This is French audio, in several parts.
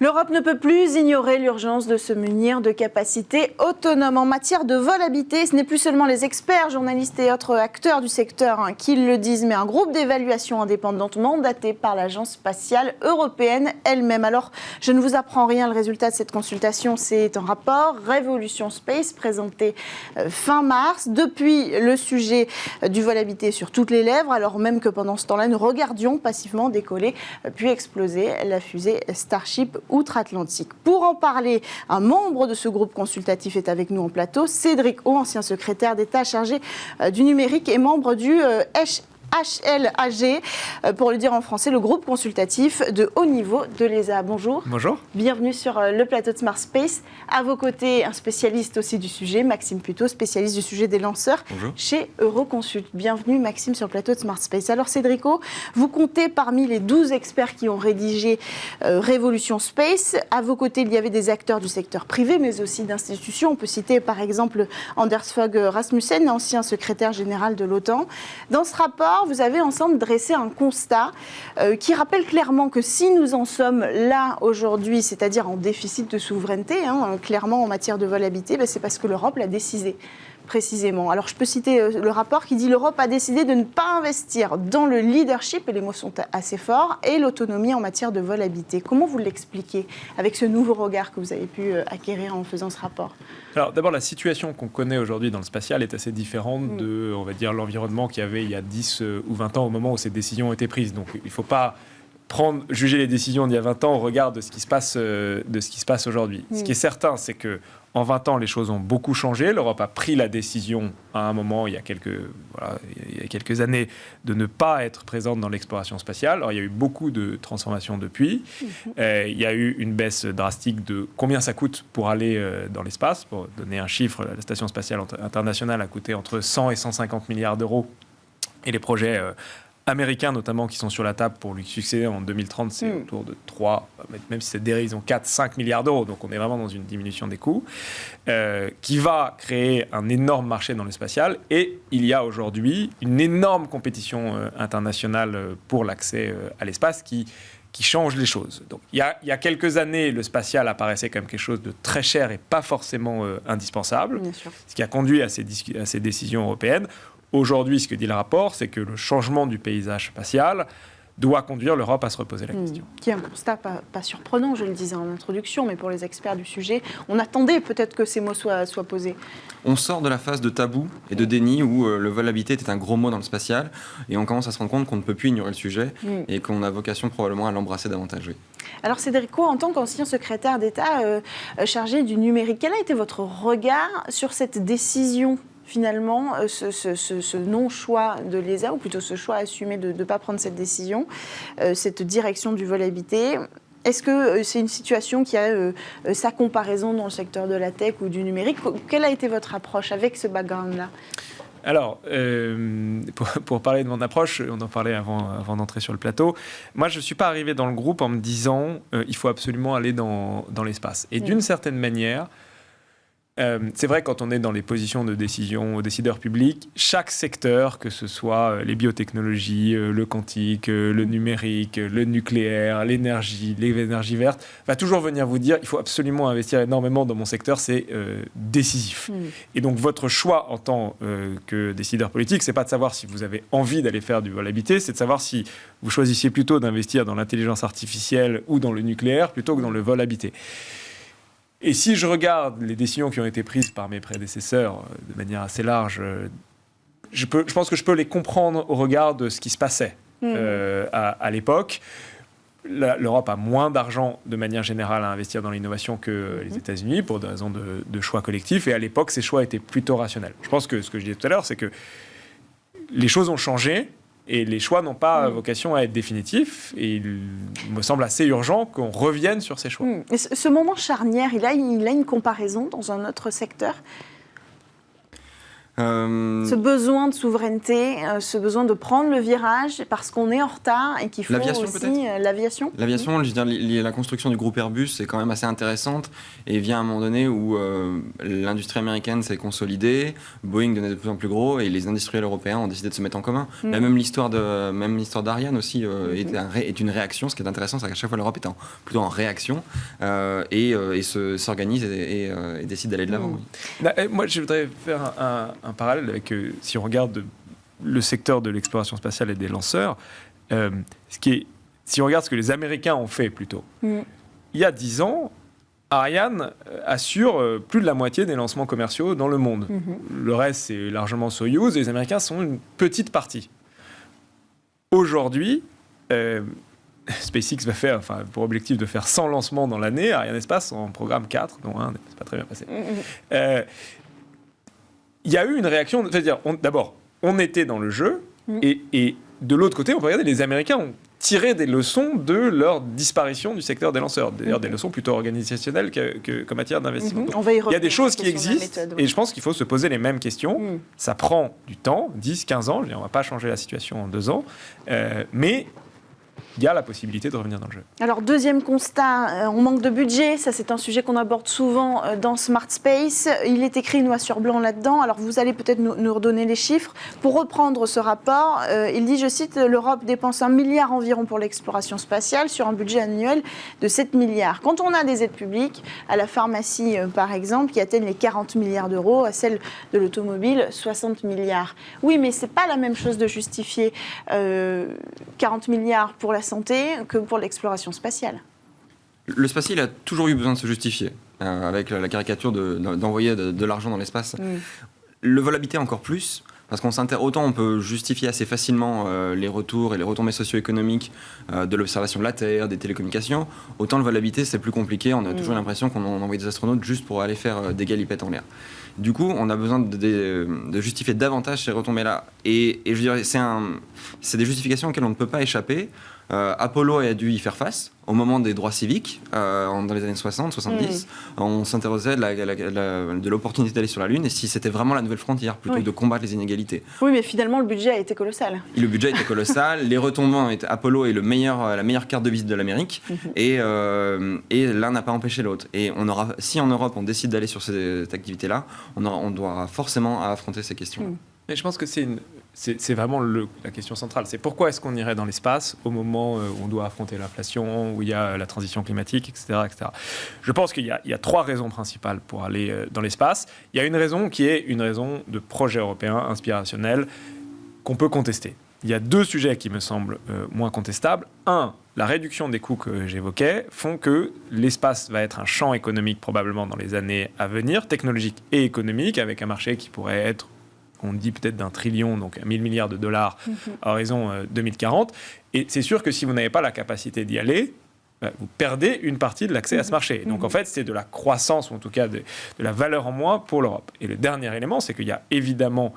L'Europe ne peut plus ignorer l'urgence de se munir de capacités autonomes. En matière de vol habité, ce n'est plus seulement les experts, journalistes et autres acteurs du secteur qui le disent, mais un groupe d'évaluation indépendante mandaté par l'Agence spatiale européenne elle-même. Alors, je ne vous apprends rien, le résultat de cette consultation, c'est un rapport Revolution Space présenté fin mars. Depuis, le sujet du vol habité est sur toutes les lèvres, alors même que pendant ce temps-là, nous regardions passivement décoller puis exploser la fusée Starship outre-Atlantique. Pour en parler, un membre de ce groupe consultatif est avec nous en plateau, Cédric O, ancien secrétaire d'État chargé du numérique et membre du HLAG, pour le dire en français, le groupe consultatif de haut niveau de l'ESA. Bonjour. Bonjour. Bienvenue sur le plateau de Smart Space. À vos côtés, un spécialiste aussi du sujet, Maxime Puteaux, spécialiste du sujet des lanceurs. Bonjour. Chez Euroconsult. Bienvenue Maxime sur le plateau de Smart Space. Alors Cédrico, vous comptez parmi les 12 experts qui ont rédigé Revolution Space. À vos côtés, il y avait des acteurs du secteur privé, mais aussi d'institutions. On peut citer par exemple Anders Fogh Rasmussen, ancien secrétaire général de l'OTAN. Dans ce rapport, vous avez ensemble dressé un constat qui rappelle clairement que si nous en sommes là aujourd'hui, c'est-à-dire en déficit de souveraineté, clairement en matière de vol habité, c'est parce que l'Europe l'a décidé. Précisément. Alors, je peux citer le rapport qui dit « L'Europe a décidé de ne pas investir dans le leadership », et les mots sont assez forts, et l'autonomie en matière de vol habité. Comment vous l'expliquez avec ce nouveau regard que vous avez pu acquérir en faisant ce rapport ? Alors, d'abord, la situation qu'on connaît aujourd'hui dans le spatial est assez différente de, on va dire, l'environnement qu'il y avait il y a 10 ou 20 ans au moment où ces décisions ont été prises. Donc, il ne faut pas juger les décisions d'il y a 20 ans au regard de ce qui se passe aujourd'hui. Ce qui est certain, c'est que en 20 ans, les choses ont beaucoup changé. L'Europe a pris la décision à un moment, il y a quelques années, de ne pas être présente dans l'exploration spatiale. Alors, il y a eu beaucoup de transformations depuis. Il y a eu une baisse drastique de combien ça coûte pour aller dans l'espace. Pour donner un chiffre, la Station spatiale internationale a coûté entre 100 et 150 milliards d'euros. Et les projets américains notamment qui sont sur la table pour lui succéder en 2030, c'est autour de 3, même si c'est dérive, ils ont 4-5 milliards d'euros, donc on est vraiment dans une diminution des coûts, qui va créer un énorme marché dans le spatial, et il y a aujourd'hui une énorme compétition internationale pour l'accès à l'espace qui change les choses. Donc, il y a quelques années, le spatial apparaissait comme quelque chose de très cher et pas forcément indispensable, ce qui a conduit à ces décisions européennes. Aujourd'hui, ce que dit le rapport, c'est que le changement du paysage spatial doit conduire l'Europe à se reposer la question. Qui est un constat pas surprenant, je le disais en introduction, mais pour les experts du sujet, on attendait peut-être que ces mots soient posés. On sort de la phase de tabou et de déni où le vol habité était un gros mot dans le spatial, et on commence à se rendre compte qu'on ne peut plus ignorer le sujet et qu'on a vocation probablement à l'embrasser davantage. Oui. Alors Cédrico, en tant qu'ancien secrétaire d'État chargé du numérique, quel a été votre regard sur cette décision ? Finalement, ce non-choix de l'ESA, ou plutôt ce choix assumé de ne pas prendre cette décision, cette direction du vol habité, est-ce que c'est une situation qui a sa comparaison dans le secteur de la tech ou du numérique ? Quelle a été votre approche avec ce background-là ? Alors, pour parler de mon approche, on en parlait avant d'entrer sur le plateau. Moi, je ne suis pas arrivé dans le groupe en me disant il faut absolument aller dans l'espace. Et d'une certaine manière, c'est vrai, quand on est dans les positions de décision aux décideurs publics, chaque secteur, que ce soit les biotechnologies, le quantique, le numérique, le nucléaire, l'énergie, les énergies vertes, va toujours venir vous dire il faut absolument investir énormément dans mon secteur, c'est décisif. Et donc votre choix en tant que décideur politique, c'est pas de savoir si vous avez envie d'aller faire du vol habité, c'est de savoir si vous choisissiez plutôt d'investir dans l'intelligence artificielle ou dans le nucléaire plutôt que dans le vol habité. Et si je regarde les décisions qui ont été prises par mes prédécesseurs de manière assez large, je pense que je peux les comprendre au regard de ce qui se passait à l'époque. L'Europe a moins d'argent de manière générale à investir dans l'innovation que les États-Unis pour des raisons de choix collectifs. Et à l'époque, ces choix étaient plutôt rationnels. Je pense que ce que je disais tout à l'heure, c'est que les choses ont changé. Et les choix n'ont pas vocation à être définitifs. Et il me semble assez urgent qu'on revienne sur ces choix. Et ce moment charnière, il a une comparaison dans un autre secteur ? Ce besoin de souveraineté, ce besoin de prendre le virage parce qu'on est en retard et qu'il faut aussi l'aviation. L'aviation, je veux dire, la construction du groupe Airbus est quand même assez intéressante et vient à un moment donné où l'industrie américaine s'est consolidée, Boeing devenait de plus en plus gros et les industriels européens ont décidé de se mettre en commun. Même l'histoire d'Ariane aussi est une réaction. Ce qui est intéressant, c'est qu'à chaque fois l'Europe est plutôt en réaction et s'organise et décide d'aller de l'avant. Moi, je voudrais faire un parallèle avec, si on regarde le secteur de l'exploration spatiale et des lanceurs, si on regarde ce que les Américains ont fait plutôt, il y a 10 ans, Ariane assure plus de la moitié des lancements commerciaux dans le monde. Le reste, c'est largement Soyuz, et les Américains sont une petite partie. Aujourd'hui, SpaceX va faire, pour objectif de faire 100 lancements dans l'année, Arianespace en programme 4, dont un n'est pas très bien passé. Il y a eu une réaction, c'est-à-dire, d'abord, on était dans le jeu, et de l'autre côté, on peut regarder, les Américains ont tiré des leçons de leur disparition du secteur des lanceurs, d'ailleurs des leçons plutôt organisationnelles qu'en matière d'investissement. Il y a des choses qui existent, et je pense qu'il faut se poser les mêmes questions. Ça prend du temps, 10, 15 ans, je veux dire, on ne va pas changer la situation en 2 ans, mais il y a la possibilité de revenir dans le jeu. Alors, deuxième constat, on manque de budget. Ça, c'est un sujet qu'on aborde souvent dans Smart Space. Il est écrit noir sur blanc là-dedans. Alors, vous allez peut-être nous redonner les chiffres. Pour reprendre ce rapport, il dit, je cite, l'Europe dépense 1 milliard environ pour l'exploration spatiale sur un budget annuel de 7 milliards. Quand on a des aides publiques, à la pharmacie, par exemple, qui atteignent les 40 milliards d'euros, à celle de l'automobile, 60 milliards. Oui, mais ce n'est pas la même chose de justifier 40 milliards pour la santé que pour l'exploration spatiale. Le spatial a toujours eu besoin de se justifier, avec la caricature d'envoyer de l'argent dans l'espace. Le vol habité encore plus, parce autant on peut justifier assez facilement les retours et les retombées socio-économiques de l'observation de la Terre, des télécommunications, autant le vol habité c'est plus compliqué, on a toujours l'impression qu'on envoie des astronautes juste pour aller faire des galipettes en l'air. Du coup, on a besoin de justifier davantage ces retombées-là. Et je dirais, c'est des justifications auxquelles on ne peut pas échapper. Apollo a dû y faire face au moment des droits civiques, dans les années 60, 70. On s'interrogeait de l'opportunité d'aller sur la Lune et si c'était vraiment la nouvelle frontière, plutôt que de combattre les inégalités. Oui, mais finalement, le budget a été colossal. Le budget a été colossal. Les retombements, Apollo est la meilleure carte de visite de l'Amérique. Et l'un n'a pas empêché l'autre. Et si en Europe, on décide d'aller sur cette activité-là, on doit forcément affronter ces questions-là. Mais je pense que c'est vraiment la question centrale. C'est pourquoi est-ce qu'on irait dans l'espace au moment où on doit affronter l'inflation, où il y a la transition climatique, etc. etc. Je pense qu'il y a 3 raisons principales pour aller dans l'espace. Il y a une raison qui est une raison de projet européen inspirationnel qu'on peut contester. Il y a 2 sujets qui me semblent moins contestables. Un, la réduction des coûts que j'évoquais font que l'espace va être un champ économique probablement dans les années à venir, technologique et économique, avec un marché qui pourrait être, on dit peut-être d'1 trillion, donc 1 000 milliards de dollars à horizon 2040. Et c'est sûr que si vous n'avez pas la capacité d'y aller, vous perdez une partie de l'accès à ce marché. Donc en fait, c'est de la croissance, ou en tout cas de la valeur en moins pour l'Europe. Et le dernier élément, c'est qu'il y a évidemment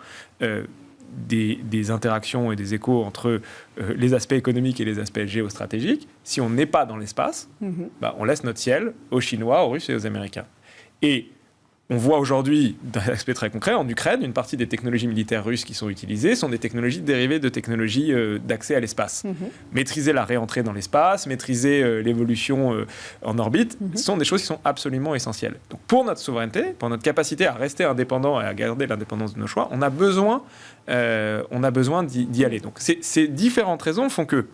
des interactions et des échos entre les aspects économiques et les aspects géostratégiques. Si on n'est pas dans l'espace, on laisse notre ciel aux Chinois, aux Russes et aux Américains. Et on voit aujourd'hui, d'un aspect très concret, en Ukraine, une partie des technologies militaires russes qui sont utilisées sont des technologies dérivées de technologies d'accès à l'espace. Maîtriser la réentrée dans l'espace, maîtriser l'évolution en orbite, ce sont des choses qui sont absolument essentielles. Donc pour notre souveraineté, pour notre capacité à rester indépendant et à garder l'indépendance de nos choix, on a besoin d'y aller. Donc ces différentes raisons font que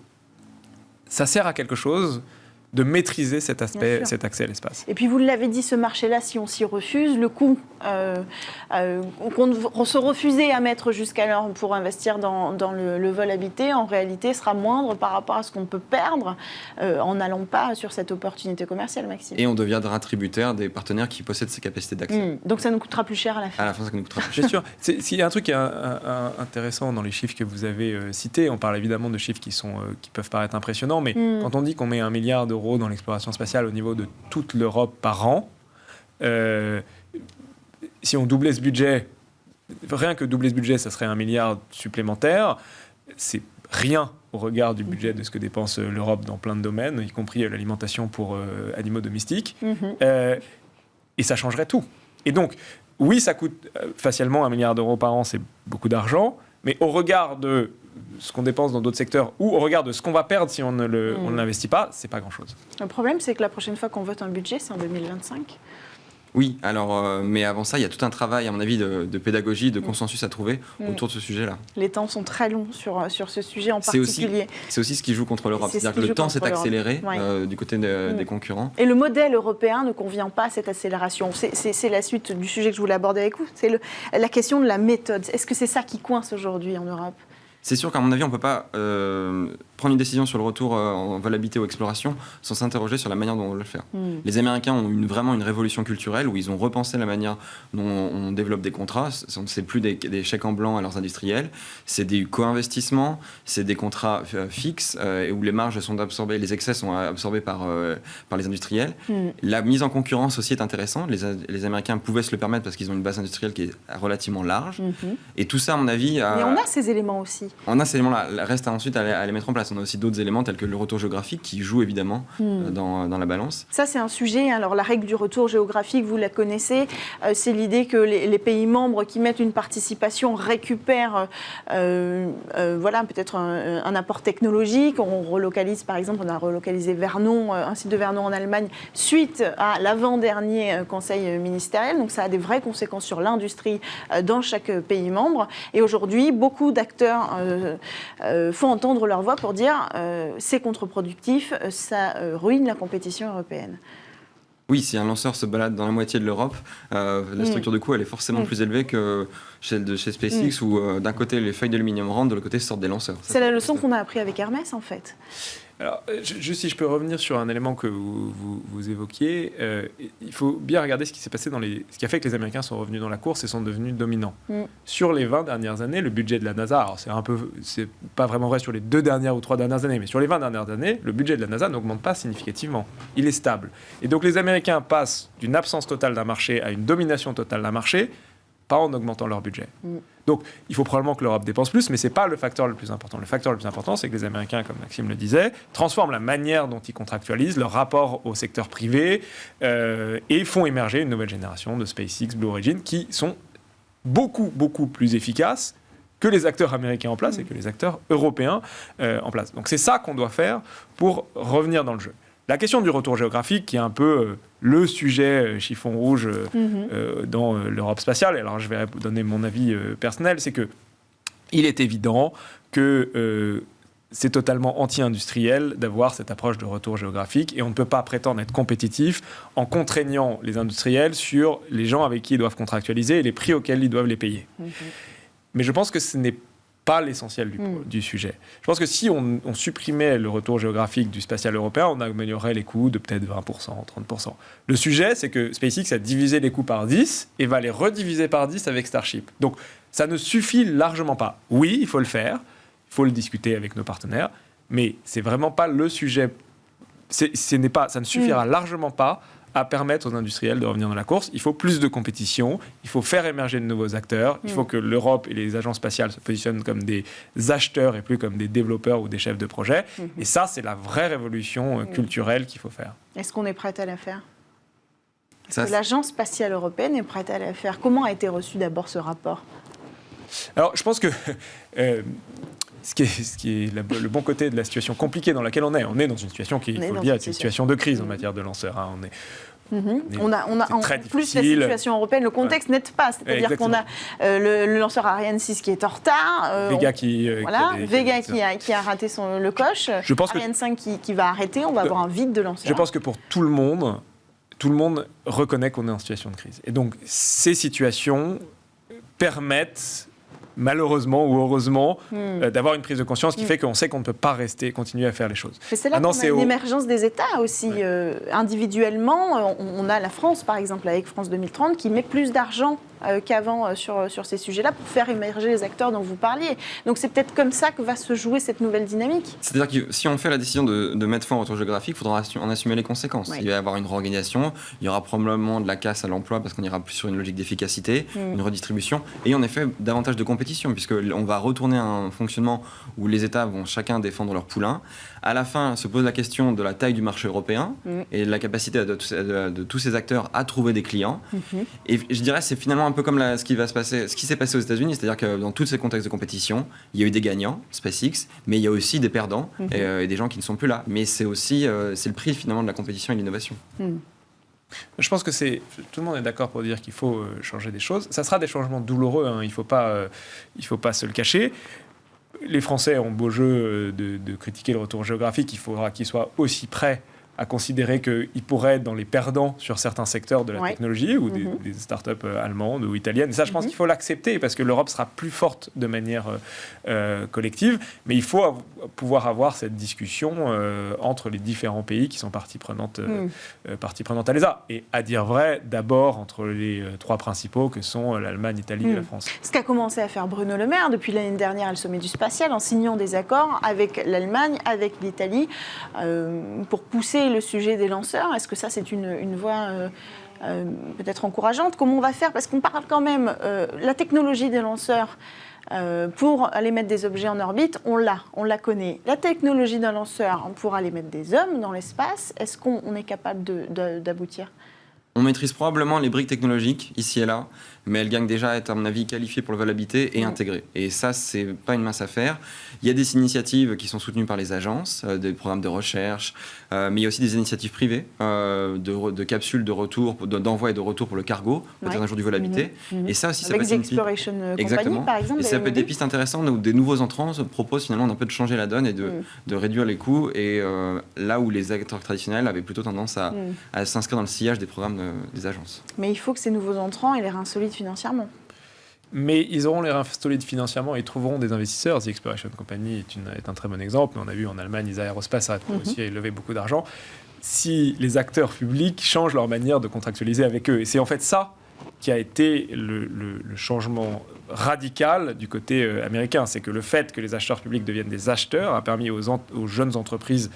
ça sert à quelque chose de maîtriser cet aspect, cet accès à l'espace. Et puis vous l'avez dit, ce marché-là, si on s'y refuse, le coût qu'on se refusait à mettre jusqu'alors pour investir dans le vol habité, en réalité, sera moindre par rapport à ce qu'on peut perdre en n'allant pas sur cette opportunité commerciale, Maxime. Et on deviendra tributaire des partenaires qui possèdent ces capacités d'accès. Donc ça nous coûtera plus cher à la fin. À la fin, ça nous coûtera plus cher. Bien sûr. S'il y a un truc qui est intéressant dans les chiffres que vous avez cités, on parle évidemment de chiffres qui peuvent paraître impressionnants, mais quand on dit qu'on met 1 milliard d'euros dans l'exploration spatiale au niveau de toute l'Europe par an, si on doublait ce budget, rien que doubler ce budget, ça serait 1 milliard supplémentaire. C'est rien au regard du budget de ce que dépense l'Europe dans plein de domaines, y compris l'alimentation pour animaux domestiques. Et ça changerait tout. Et donc, oui, ça coûte facialement 1 milliard d'euros par an, c'est beaucoup d'argent, mais au regard de ce qu'on dépense dans d'autres secteurs ou au regard de ce qu'on va perdre si on ne l'investit pas, c'est pas grand-chose. Le problème, c'est que la prochaine fois qu'on vote un budget, c'est en 2025. Oui, alors, mais avant ça, il y a tout un travail, à mon avis, de pédagogie, de consensus à trouver autour de ce sujet-là. Les temps sont très longs sur ce sujet en particulier. C'est aussi ce qui joue contre l'Europe. C'est-à-dire que le temps s'est accéléré du côté des concurrents. Et le modèle européen ne convient pas à cette accélération. C'est la suite du sujet que je voulais aborder avec vous. C'est la question de la méthode. Est-ce que c'est ça qui coince aujourd'hui en Europe ? C'est sûr qu'à mon avis, on ne peut pas prendre une décision sur le retour en volabilité ou exploration sans s'interroger sur la manière dont on veut le faire. Les Américains ont vraiment une révolution culturelle où ils ont repensé la manière dont on développe des contrats. Ce n'est plus des chèques en blanc à leurs industriels, c'est des co-investissements, c'est des contrats fixes où les marges sont absorbées, les excès sont absorbés par les industriels. La mise en concurrence aussi est intéressante. Les Américains pouvaient se le permettre parce qu'ils ont une base industrielle qui est relativement large. Et tout ça, à mon avis... Mais on a ces éléments aussi. On a ces éléments-là. Reste ensuite à les mettre en place. On a aussi d'autres éléments tels que le retour géographique qui joue évidemment dans la balance. Ça, c'est un sujet. Alors, la règle du retour géographique, vous la connaissez. C'est l'idée que les pays membres qui mettent une participation récupèrent peut-être un apport technologique. On relocalise, par exemple, on a relocalisé Vernon, un site de Vernon en Allemagne, suite à l'avant-dernier conseil ministériel. Donc, ça a des vraies conséquences sur l'industrie dans chaque pays membre. Et aujourd'hui, beaucoup d'acteurs font entendre leur voix pour dire c'est contre-productif, ça ruine la compétition européenne. Oui, si un lanceur se balade dans la moitié de l'Europe, la structure de coût elle est forcément plus élevée que chez SpaceX où d'un côté les feuilles d'aluminium rentrent, de l'autre côté sortent des lanceurs. C'est la leçon qu'on a appris avec Hermès en fait. Alors, juste si je peux revenir sur un élément que vous évoquiez, il faut bien regarder ce qui s'est passé ce qui a fait que les Américains sont revenus dans la course et sont devenus dominants. Sur les 20 dernières années, le budget de la NASA, alors c'est pas vraiment vrai sur les 2 dernières ou 3 dernières années, mais sur les 20 dernières années, le budget de la NASA n'augmente pas significativement. Il est stable. Et donc les Américains passent d'une absence totale d'un marché à une domination totale d'un marché, pas en augmentant leur budget. Donc, il faut probablement que l'Europe dépense plus, mais ce n'est pas le facteur le plus important. Le facteur le plus important, c'est que les Américains, comme Maxime le disait, transforment la manière dont ils contractualisent, leur rapport au secteur privé, et font émerger une nouvelle génération de SpaceX, Blue Origin, qui sont beaucoup, beaucoup plus efficaces que les acteurs américains en place et que les acteurs européens en place. Donc, c'est ça qu'on doit faire pour revenir dans le jeu. La question du retour géographique, qui est un peu le sujet chiffon rouge dans l'Europe spatiale, alors je vais donner mon avis personnel, c'est qu'il est évident que c'est totalement anti-industriel d'avoir cette approche de retour géographique et on ne peut pas prétendre être compétitif en contraignant les industriels sur les gens avec qui ils doivent contractualiser et les prix auxquels ils doivent les payer. Mais je pense que ce n'est pas l'essentiel du sujet. Je pense que si on supprimait le retour géographique du spatial européen, on améliorerait les coûts de peut-être 20%, 30%. Le sujet, c'est que SpaceX a divisé les coûts par 10 et va les rediviser par 10 avec Starship. Donc, ça ne suffit largement pas. Oui, il faut le faire, il faut le discuter avec nos partenaires, mais c'est vraiment pas le sujet. Ça ne suffira largement pas à permettre aux industriels de revenir dans la course. Il faut plus de compétition, il faut faire émerger de nouveaux acteurs, il faut que l'Europe et les agences spatiales se positionnent comme des acheteurs et plus comme des développeurs ou des chefs de projet. Et ça, c'est la vraie révolution culturelle qu'il faut faire. Est-ce qu'on est prêt à la faire ? Est-ce que l'Agence spatiale européenne est prête à la faire ? Comment a été reçu d'abord ce rapport ? Alors, je pense que ce qui est le bon côté de la situation compliquée dans laquelle on est dans une situation qui, il faut le dire, est une situation de crise en matière de lanceurs. On a en plus la situation européenne, le contexte n'aide pas. C'est-à-dire qu'on a le lanceur Ariane 6 qui est en retard. Vega qui a raté le coche. Ariane 5 qui va arrêter. On va avoir un vide de lanceurs. Je pense que pour tout le monde reconnaît qu'on est en situation de crise. Et donc, ces situations permettent malheureusement ou heureusement, d'avoir une prise de conscience qui fait qu'on sait qu'on ne peut pas continuer à faire les choses. Mais c'est là qu'on a une émergence des États aussi. Individuellement, on a la France, par exemple, avec France 2030, qui met plus d'argent qu'avant sur ces sujets-là pour faire émerger les acteurs dont vous parliez. Donc c'est peut-être comme ça que va se jouer cette nouvelle dynamique. C'est-à-dire que si on fait la décision de mettre fin au retour géographique, il faudra en assumer les conséquences. Il va y avoir une réorganisation, il y aura probablement de la casse à l'emploi parce qu'on ira plus sur une logique d'efficacité, une redistribution, et en effet davantage de compétition puisqu'on va retourner à un fonctionnement où les États vont chacun défendre leur poulain. À la fin, se pose la question de la taille du marché européen et de la capacité de tous ces acteurs à trouver des clients. Et je dirais c'est finalement un peu comme ce qui s'est passé aux États-Unis, c'est-à-dire que dans tous ces contextes de compétition, il y a eu des gagnants, SpaceX, mais il y a aussi des perdants et des gens qui ne sont plus là. Mais c'est aussi c'est le prix finalement de la compétition et de l'innovation. Je pense que tout le monde est d'accord pour dire qu'il faut changer des choses. Ça sera des changements douloureux, hein, il ne faut pas se le cacher. Les Français ont beau jeu de critiquer le retour géographique, il faudra qu'ils soient aussi prêts à considérer qu'ils pourraient être dans les perdants sur certains secteurs de la technologie ou des startups allemandes ou italiennes. Et ça, je pense qu'il faut l'accepter parce que l'Europe sera plus forte de manière collective. Mais il faut pouvoir avoir cette discussion entre les différents pays qui sont partie prenante à l'ESA. Et à dire vrai, d'abord entre les trois principaux que sont l'Allemagne, l'Italie et la France. Ce qu'a commencé à faire Bruno Le Maire depuis l'année dernière, le sommet du spatial, en signant des accords avec l'Allemagne, avec l'Italie, pour pousser le sujet des lanceurs. Est-ce que ça, c'est une voie peut-être encourageante? Comment on va faire? Parce qu'on parle quand même, la technologie des lanceurs pour aller mettre des objets en orbite, on la connaît. La technologie d'un lanceur pour aller mettre des hommes dans l'espace, est-ce qu'on est capable d'aboutir? On maîtrise probablement les briques technologiques, ici et là, mais elles gagnent déjà à être, à mon avis, qualifiées pour le vol habité et intégrées. Et ça, c'est pas une mince affaire. Il y a des initiatives qui sont soutenues par les agences, des programmes de recherche, mais il y a aussi des initiatives privées, de capsules de retour, d'envoi et de retour pour le cargo, peut-être un jour du vol habité. Et ça aussi, ça peut être une Exploration Company, par exemple. Et ça peut être des pistes intéressantes où des nouveaux entrants proposent finalement un peu de changer la donne et de réduire les coûts. Et là où les acteurs traditionnels avaient plutôt tendance à s'inscrire dans le sillage des programmes des agences. Mais il faut que ces nouveaux entrants aient les reins solides financièrement. Mais ils auront les reins solides financièrement et trouveront des investisseurs. The Exploration Company est un très bon exemple. On a vu en Allemagne, ISA Aerospace a aussi levé beaucoup d'argent. Si les acteurs publics changent leur manière de contractualiser avec eux. Et c'est en fait ça qui a été le changement radical du côté américain. C'est que le fait que les acheteurs publics deviennent des acheteurs a permis aux jeunes entreprises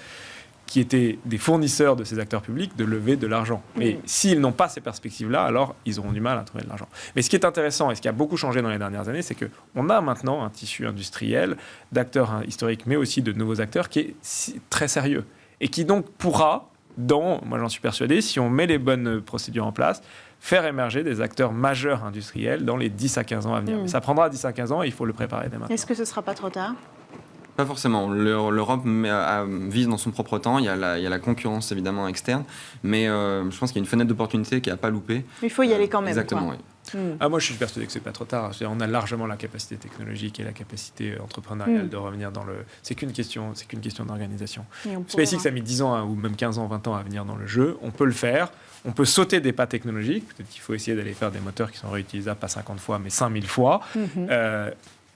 qui étaient des fournisseurs de ces acteurs publics de lever de l'argent. Mais s'ils n'ont pas ces perspectives-là, alors ils auront du mal à trouver de l'argent. Mais ce qui est intéressant et ce qui a beaucoup changé dans les dernières années, c'est qu'on a maintenant un tissu industriel d'acteurs historiques, mais aussi de nouveaux acteurs qui est très sérieux et qui donc pourra, moi j'en suis persuadé, si on met les bonnes procédures en place, faire émerger des acteurs majeurs industriels dans les 10 à 15 ans à venir. Mais ça prendra 10 à 15 ans et il faut le préparer dès maintenant. Est-ce que ce ne sera pas trop tard ? Pas forcément. L'Europe vise dans son propre temps. Il y a la concurrence évidemment externe, mais je pense qu'il y a une fenêtre d'opportunité qui n'a pas loupé. Il faut y aller quand même. Exactement, quoi. Oui. Moi, je suis persuadé que c'est pas trop tard. On a largement la capacité technologique et la capacité entrepreneuriale de revenir dans le. C'est qu'une question d'organisation. SpaceX a mis 10 ans ou même 15 ans, 20 ans à venir dans le jeu. On peut le faire. On peut sauter des pas technologiques. Peut-être qu'il faut essayer d'aller faire des moteurs qui sont réutilisables pas 50 fois, mais 5000 fois.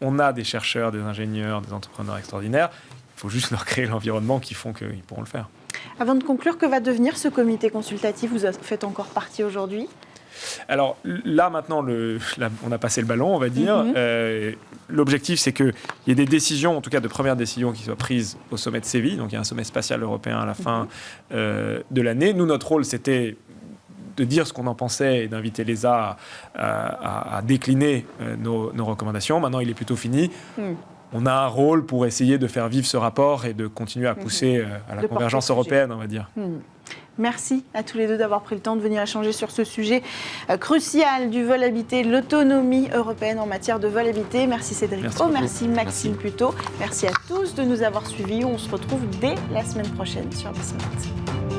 On a des chercheurs, des ingénieurs, des entrepreneurs extraordinaires. Il faut juste leur créer l'environnement qui font qu'ils pourront le faire. Avant de conclure, que va devenir ce comité consultatif? Vous en faites encore partie aujourd'hui? Alors là, maintenant, on a passé le ballon, on va dire. L'objectif, c'est qu'il y ait des décisions, en tout cas de premières décisions, qui soient prises au sommet de Séville. Donc il y a un sommet spatial européen à la fin de l'année. Nous, notre rôle, c'était de dire ce qu'on en pensait et d'inviter l'ESA à décliner nos recommandations. Maintenant, il est plutôt fini. On a un rôle pour essayer de faire vivre ce rapport et de continuer à pousser à la convergence européenne, on va dire. Merci à tous les deux d'avoir pris le temps de venir échanger sur ce sujet crucial du vol habité, l'autonomie européenne en matière de vol habité. Merci Cédric. Merci Maxime Puteaux. Merci à tous de nous avoir suivis. On se retrouve dès la semaine prochaine sur Bismart.